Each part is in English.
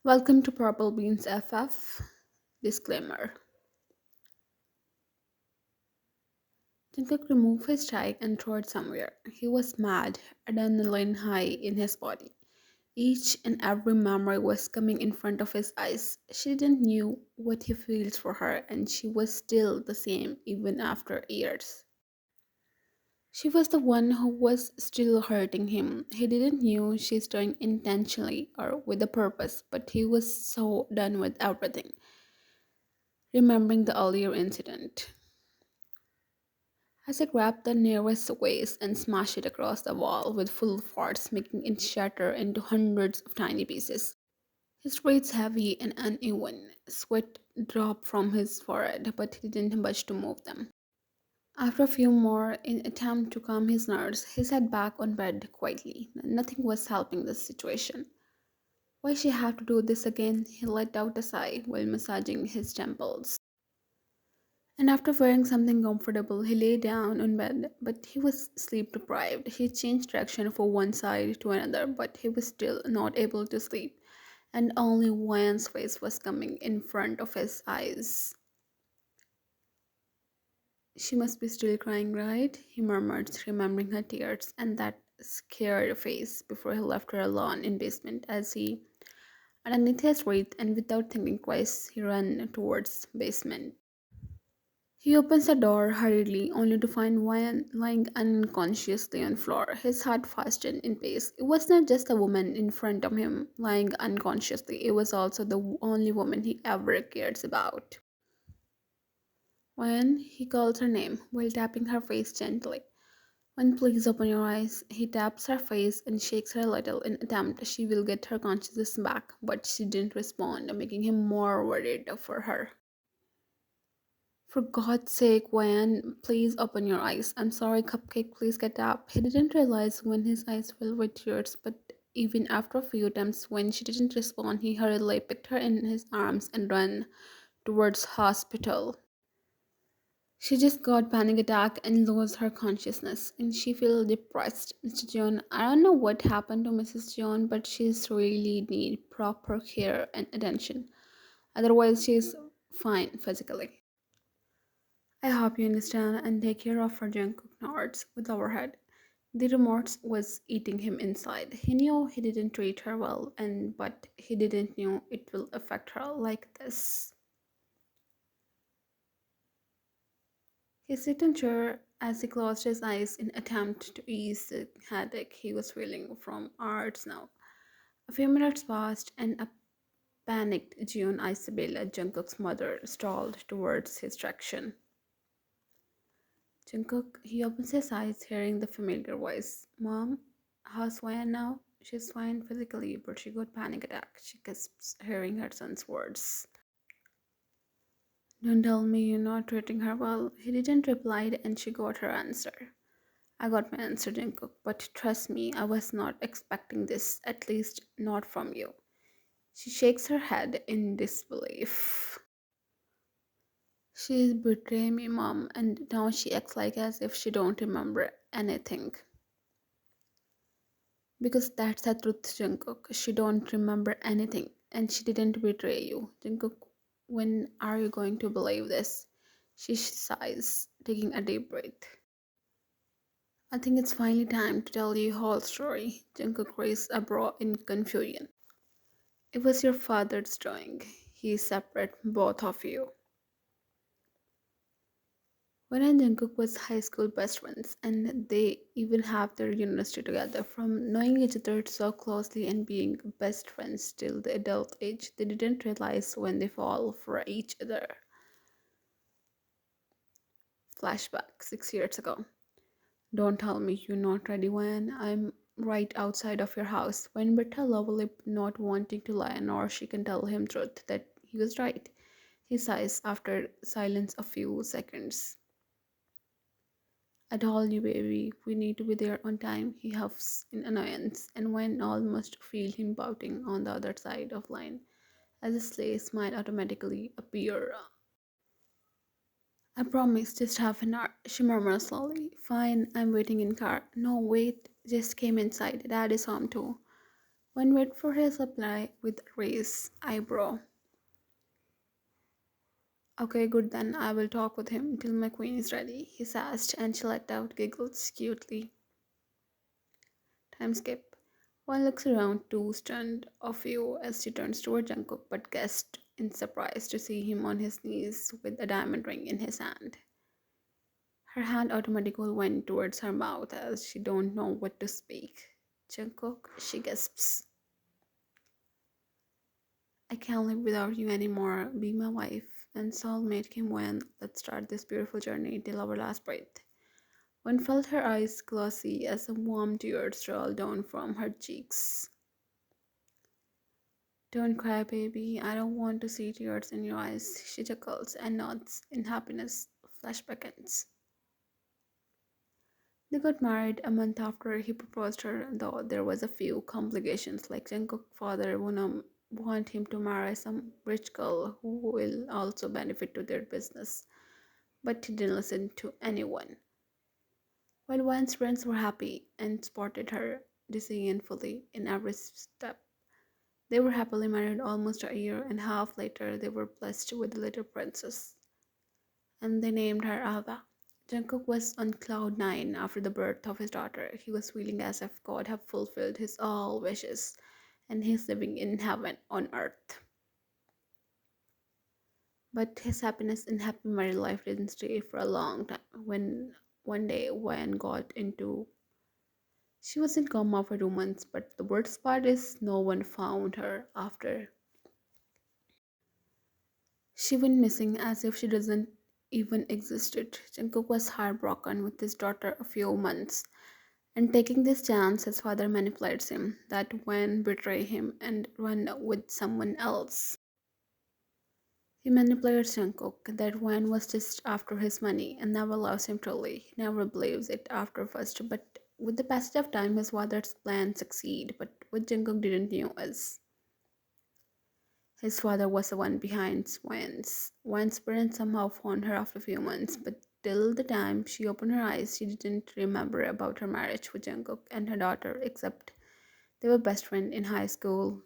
Welcome to Purple Beans FF. Disclaimer. Jungkook removed his tie and threw it somewhere. He was mad, adrenaline high in his body. Each and every memory was coming in front of his eyes. She didn't knew what he feels for her, and she was still the same even after years. She was the one who was still hurting him. He didn't knew she's doing intentionally or with a purpose, but he was so done with everything. Remembering the earlier incident. As I grabbed the nearest vase and smashed it across the wall with full force, making it shatter into hundreds of tiny pieces. His breaths heavy and uneven. Sweat dropped from his forehead, but he didn't budge to move them. After a few more, in attempt to calm his nerves, he sat back on bed quietly. Nothing was helping the situation. Why she have to do this again? He let out a sigh while massaging his temples. And after wearing something comfortable, he lay down on bed, but he was sleep deprived. He changed direction from one side to another, but he was still not able to sleep, and only Wan's face was coming in front of his eyes. She must be still crying, right? He murmured, remembering her tears and that scared face before he left her alone in basement as he underneath his breath and without thinking twice he ran towards basement. He opens the door hurriedly, only to find Ryan lying unconsciously on the floor, his heart fastened in pace. It was not just the woman in front of him lying unconsciously, it was also the only woman he ever cares about. When he calls her name while tapping her face gently. When please open your eyes, he taps her face and shakes her a little in attempt she will get her consciousness back, but she didn't respond, making him more worried for her. For God's sake, Wyan, please open your eyes. I'm sorry, Cupcake, please get up. He didn't realize when his eyes filled with tears, but even after a few attempts, when she didn't respond, he hurriedly picked her in his arms and ran towards hospital. She just got panic attack and lost her consciousness, and she feel depressed. Mr. John, I don't know what happened to Mrs. John, but she's really need proper care and attention. Otherwise, she's fine physically. I hope you understand and take care of her junk notes with our head. The remorse was eating him inside. He knew he didn't treat her well, and but he didn't know it will affect her like this. He sat in chair as he closed his eyes in attempt to ease the headache he was feeling from hours now. A few minutes passed, and a panicked June Isabella, Jungkook's mother, stalled towards his direction. Jungkook, he opens his eyes, hearing the familiar voice. Mom, how's Wyan now? She's fine physically, but she got panic attack. She gasps, hearing her son's words. Don't tell me you're not treating her well. He didn't reply, and she got her answer. I got my answer, Jungkook, but trust me, I was not expecting this, at least not from you. She shakes her head in disbelief. She's betrayed me, Mom, and now she acts like as if she don't remember anything. Because that's the truth, Jungkook. She don't remember anything, and she didn't betray you. Jungkook, when are you going to believe this? She sighs, taking a deep breath. I think it's finally time to tell you whole story. Jungkook raised a brow in confusion. It was your father's doing. He separate both of you. When and Jungkook was high school best friends, and they even have their university together. From knowing each other so closely and being best friends till the adult age, they didn't realize when they fall for each other. Flashback 6 years ago. Don't tell me you're not ready when I'm right outside of your house. When Britta Lovelip not wanting to lie, nor she can tell him truth that he was right. He sighs after silence a few seconds. I told you, baby, we need to be there on time. He huffs in annoyance, and when almost feel him pouting on the other side of line, as a sleigh smile automatically appear. I promise, just half an hour, she murmurs slowly. Fine, I'm waiting in car. No, wait, just came inside. Dad is home too. One wait for his reply with raised eyebrow. Okay, good then. I will talk with him till my queen is ready, he sassed, and she let out giggles cutely. Time skip. One looks around too stunned of you as she turns toward Jungkook, but guessed in surprise to see him on his knees with a diamond ring in his hand. Her hand automatically went towards her mouth as she don't know what to speak. Jungkook, she gasps. I can't live without you anymore. Be my wife and soulmate Kim Wen. Let's start this beautiful journey till our last breath. One felt her eyes glossy as a warm tears rolled down from her cheeks. Don't cry, baby. I don't want to see tears in your eyes. She chuckles and nods in happiness. Flashback ends. They got married a month after he proposed her, though there was a few complications, like Jungkook's father wanna want him to marry some rich girl who will also benefit to their business, but he didn't listen to anyone. While Wan's friends were happy and supported her decision fully in every step, they were happily married almost a year and a half later. They were blessed with a little princess, and they named her Ava. Jungkook was on cloud nine after the birth of his daughter. He was feeling as if God had fulfilled his all wishes, and he's living in heaven on earth. But his happiness and happy married life didn't stay for a long time. When one day Wan got into she was in coma for 2 months, but the worst part is no one found her after. She went missing as if she doesn't even existed. Jungkook was heartbroken with his daughter a few months, and taking this chance, his father manipulates him that Wen betray him and run with someone else. He manipulates Jungkook that Wen was just after his money and never loves him truly. He never believes it after first, but with the passage of time, his father's plans succeed. But what Jungkook didn't know is his father was the one behind Swan's. Wan's parents somehow found her after a few months, but till the time she opened her eyes, she didn't remember about her marriage with Jungkook and her daughter, except they were best friends in high school.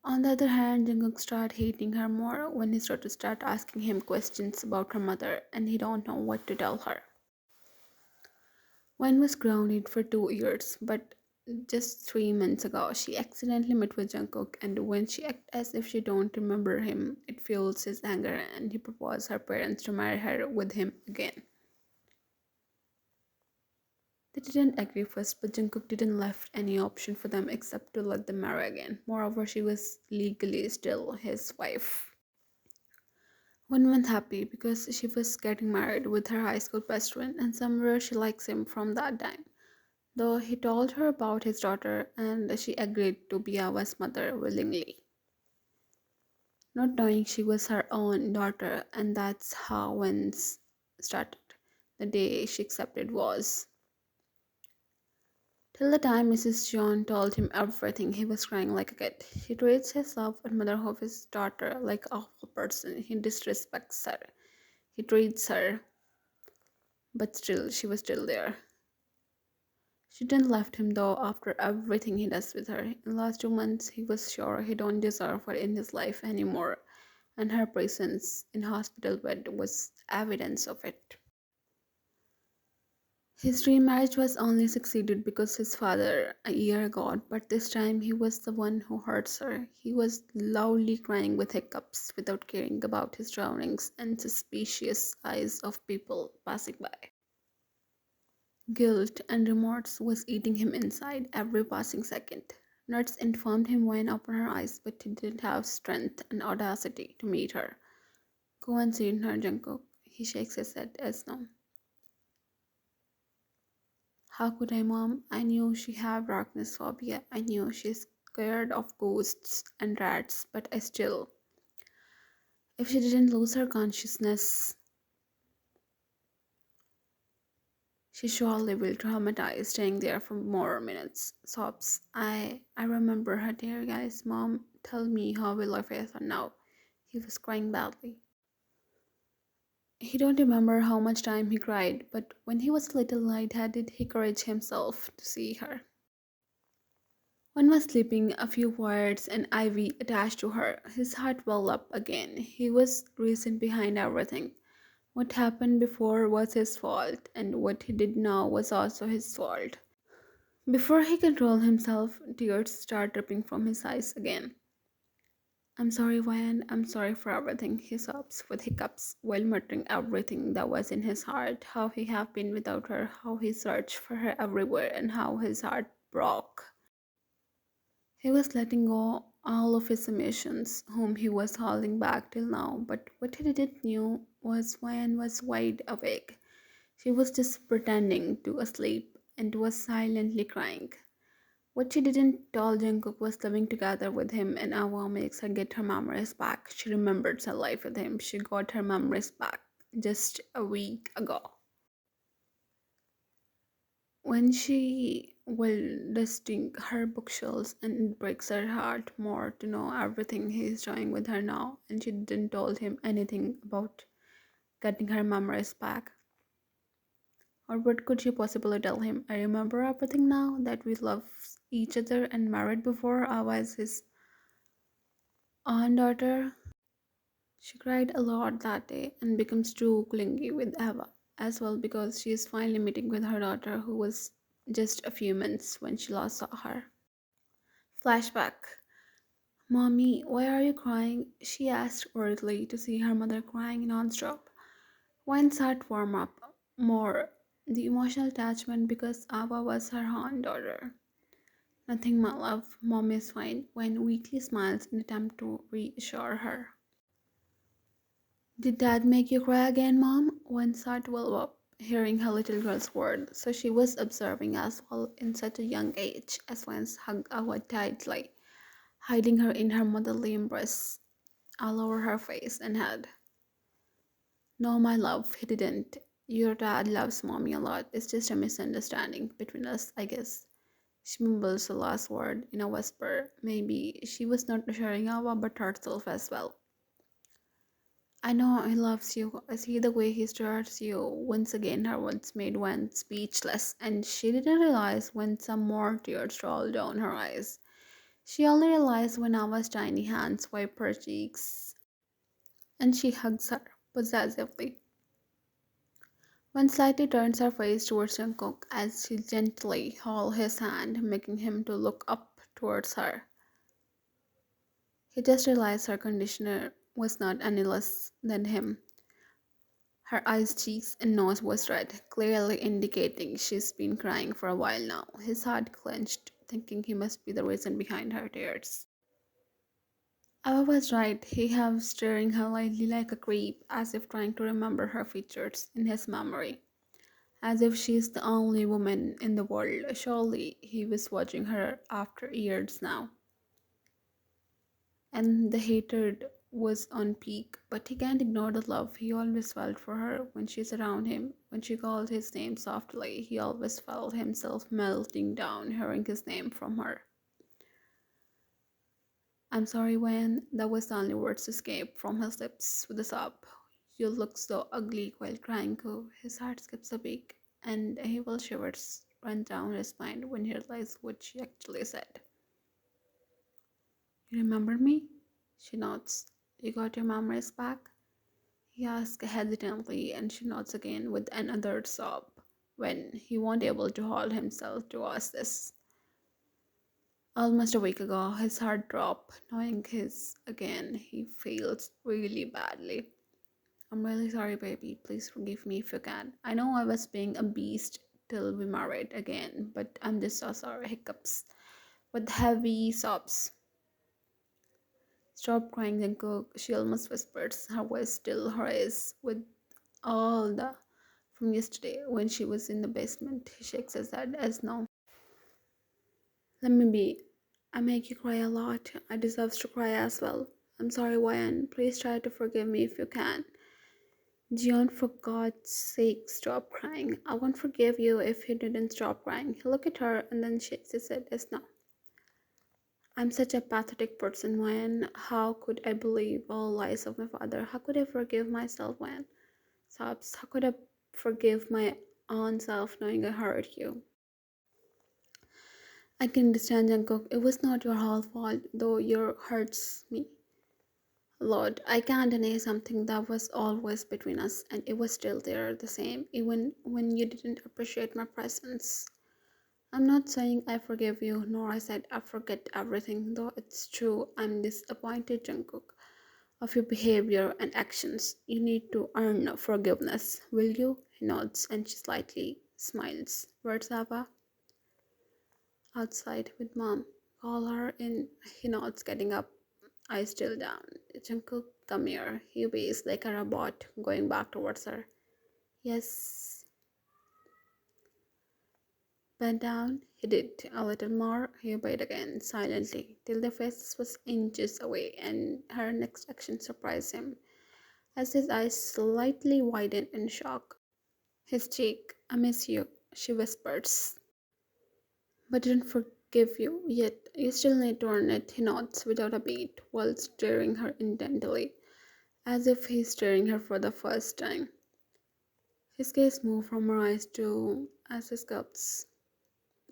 On the other hand, Jungkook started hating her more when he started to start asking him questions about her mother, and he don't know what to tell her. Wen was grounded for 2 years, but just 3 months ago, she accidentally met with Jungkook, and when she acts as if she don't remember him, it fuels his anger, and he proposed her parents to marry her with him again. They didn't agree first, but Jungkook didn't left any option for them except to let them marry again. Moreover, she was legally still his wife. One went happy because she was getting married with her high school best friend, and somewhere she likes him from that time. Though he told her about his daughter, and she agreed to be Ava's mother willingly, not knowing she was her own daughter, and that's how Wins started. The day she accepted was. Till the time Mrs. John told him everything, he was crying like a kid. He treats his love and mother of his daughter like an awful person. He disrespects her. He treats her, but still, she was still there. She didn't left him though after everything he does with her. In the last 2 months, he was sure he don't deserve her in his life anymore, and her presence in hospital bed was evidence of it. His dream marriage was only succeeded because his father a year ago, but this time he was the one who hurts her. He was loudly crying with hiccups without caring about his surroundings and suspicious eyes of people passing by. Guilt and remorse was eating him inside every passing second. Nurse informed him when opened her eyes, but he didn't have strength and audacity to meet her. Go and see her, Jungkook. He shakes his head as no. How could I, Mom? I knew she had darkness phobia. I knew she's scared of ghosts and rats, but I still. If she didn't lose her consciousness, she surely will traumatize, staying there for more minutes. Sobs. I remember her, dear guys. Mom, tell me how will I face her now? He was crying badly. He don't remember how much time he cried, but when he was a little lightheaded, he encouraged himself to see her. One was sleeping, a few words, and Ivy attached to her. His heart welled up again. He was reason behind everything. What happened before was his fault, and what he did now was also his fault. Before he could control himself, tears started dripping from his eyes again. I'm sorry, Ryan. I'm sorry for everything, he sobs with hiccups, while muttering everything that was in his heart, how he had been without her, how he searched for her everywhere, and how his heart broke. He was letting go all of his emotions, whom he was holding back till now, but what he didn't know was Ryan was wide awake. She was just pretending to asleep and was silently crying. What she didn't tell Jungkook was living together with him and Awa makes her get her memories back. She remembered her life with him. She got her memories back just a week ago. When she was dusting her bookshelves and it breaks her heart more to know everything he is doing with her now and she didn't told him anything about getting her memories back. Or what could she possibly tell him? I remember everything now that we loved each other and married before I was his own daughter. She cried a lot that day and becomes too clingy with Eva as well because she is finally meeting with her daughter who was just a few months when she last saw her. Flashback. Mommy, why are you crying? She asked worriedly to see her mother crying nonstop. Wine's heart warmed up more. The emotional attachment because Ava was her own daughter. Nothing, my love. Mom is fine. Wine weakly smiles in attempt to reassure her. Did Dad make you cry again, Mom? One sat well up, hearing her little girl's word, so she was observing as well in such a young age as once hugged Awa tightly, hiding her in her motherly embrace all over her face and head. No, my love, he didn't. Your dad loves mommy a lot. It's just a misunderstanding between us, I guess. She mumbles the last word in a whisper. Maybe she was not assuring Awa but herself as well. I know he loves you. I see the way he stares you. Once again, her words made Wen speechless, and she didn't realize when some more tears rolled down her eyes. She only realized when Ava's tiny hands wipe her cheeks, and she hugs her possessively. Wen slightly turns her face towards Jungkook as she gently holds his hand, making him to look up towards her. He just realized her conditioner was not any less than him. Her eyes, cheeks, and nose was red, clearly indicating she's been crying for a while now. His heart clenched, thinking he must be the reason behind her tears. Ava was right. He was staring her lightly like a creep, as if trying to remember her features in his memory. As if she's the only woman in the world. Surely he was watching her after years now. And the hatred was on peak, but he can't ignore the love he always felt for her when she's around him. When she called his name softly, he always felt himself melting down hearing his name from her. I'm sorry, Wen. That was the only words to escape from his lips with a sob. You look so ugly while crying, Ko. His heart skips a beat, and a evil shivers run down his spine when he realized what she actually said. You remember me? She nods. You got your memories back? He asks hesitantly, and she nods again with another sob when he won't able to hold himself to ask this. Almost a week ago, his heart dropped, knowing his again. He feels really badly. I'm really sorry, baby. Please forgive me if you can. I know I was being a beast till we married again, but I'm just so sorry. Hiccups with heavy sobs. Stop crying, Zenko. She almost whispers, her voice still hoarse with all the from yesterday when she was in the basement. He shakes his head as no. Let me be. I make you cry a lot. I deserve to cry as well. I'm sorry, Ryan. Please try to forgive me if you can. John, for God's sake, stop crying. I won't forgive you if you didn't stop crying. He looked at her and then shakes his head as no. I'm such a pathetic person, Ryan. How could I believe all lies of my father? How could I forgive myself, Ryan? Sobs. How could I forgive my own self knowing I hurt you? I can understand, Jungkook. It was not your whole fault, though your hurts me. Lord, I can't deny something that was always between us, and it was still there the same, even when you didn't appreciate my presence. I'm not saying I forgive you, nor I said I forget everything, though it's true I'm disappointed, Jungkook, of your behavior and actions. You need to earn forgiveness, will you? He nods and she slightly smiles. Where's Ava? Outside with mom. Call her in. He nods, getting up, eyes still down. Jungkook, come here. He obeys like a robot, going back towards her. Yes. Bent down, he did a little more. He obeyed again, silently, till the face was inches away, and her next action surprised him, as his eyes slightly widened in shock. His cheek, I miss you, she whispers. But didn't forgive you yet. You still need to earn it, he nods without a beat, while staring her intently, as if he's staring her for the first time. His gaze moved from her eyes to as his cups.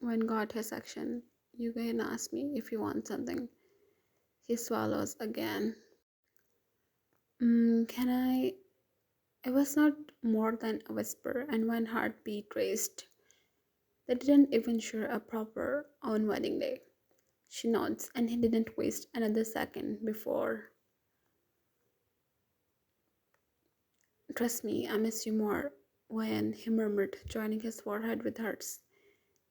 When got his action, you can ask me if you want something. He swallows again. Can I? It was not more than a whisper, and one heartbeat raced. They didn't even share a proper on wedding day. She nods, and he didn't waste another second before. Trust me, I miss you more, when he murmured, joining his forehead with hers.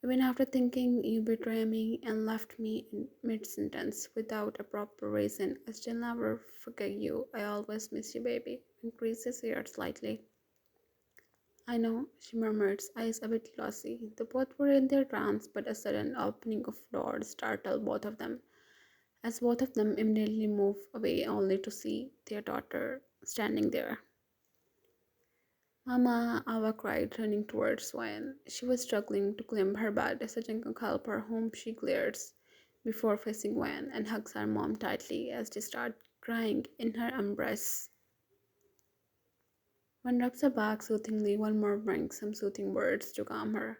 Even after thinking you betrayed me and left me in mid sentence without a proper reason, I still never forget you. I always miss you, baby. Increases here slightly. I know, she murmurs, eyes a bit glossy. The both were in their trance, but a sudden opening of doors startled both of them, as both of them immediately move away only to see their daughter standing there. Mama, Ava cried, running towards Swain. She was struggling to climb her bed as a Jungle help her whom she glares before facing Wan and hugs her mom tightly as they start crying in her embrace. Wan rubs her back soothingly while murmuring some soothing words to calm her.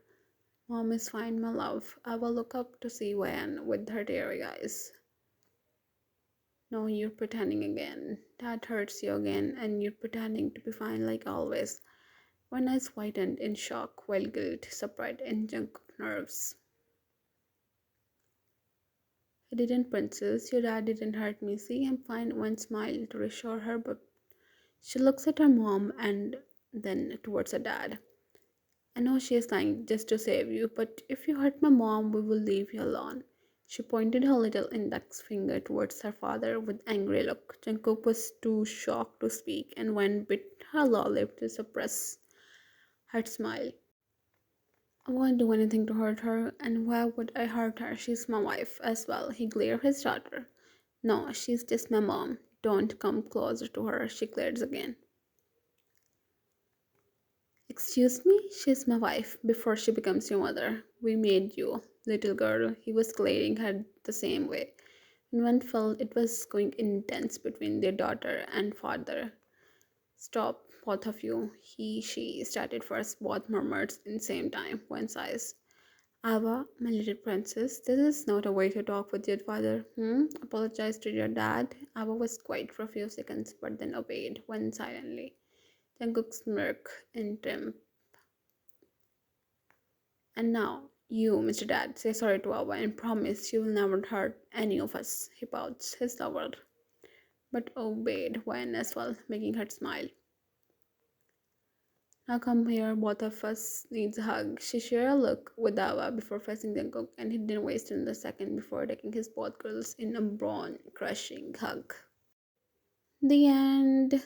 Mom is fine, my love. I will look up to see Wan with her teary eyes. No, you're pretending again. That hurts you again, and you're pretending to be fine like always. One eyes widened in shock, while guilt subsided in junk nerves. He didn't, princess. Your dad didn't hurt me. See, I'm fine. One smile to reassure her, but she looks at her mom and then towards her dad. I know she is lying just to save you, but if you hurt my mom, we will leave you alone. She pointed her little index finger towards her father with angry look. Jungkook was too shocked to speak and went bit her lower lip to suppress her smile. I won't do anything to hurt her, and why would I hurt her? She's my wife as well. He glared at his daughter. No, she's just my mom. Don't come closer to her, she glares again. Excuse me? She's my wife before she becomes your mother. We made you, little girl. He was glaring her the same way. And one felt it was going intense between their daughter and father. Stop, both of you. She started first, both murmured in the same time. One sighs. Ava, my little princess, this is not a way to talk with your father. Apologize to your dad. Ava was quiet for a few seconds, but then obeyed, went silently. Jungkook smirked in triumph. And now, you, Mr. Dad, say sorry to Ava and promise you will never hurt any of us. He pouts his lover, but obeyed Wen as well, making her smile. Now come here, both of us needs a hug. She shared a look with Ava before facing Jungkook, and he didn't waste another second before taking his both girls in a bone crushing hug. The end.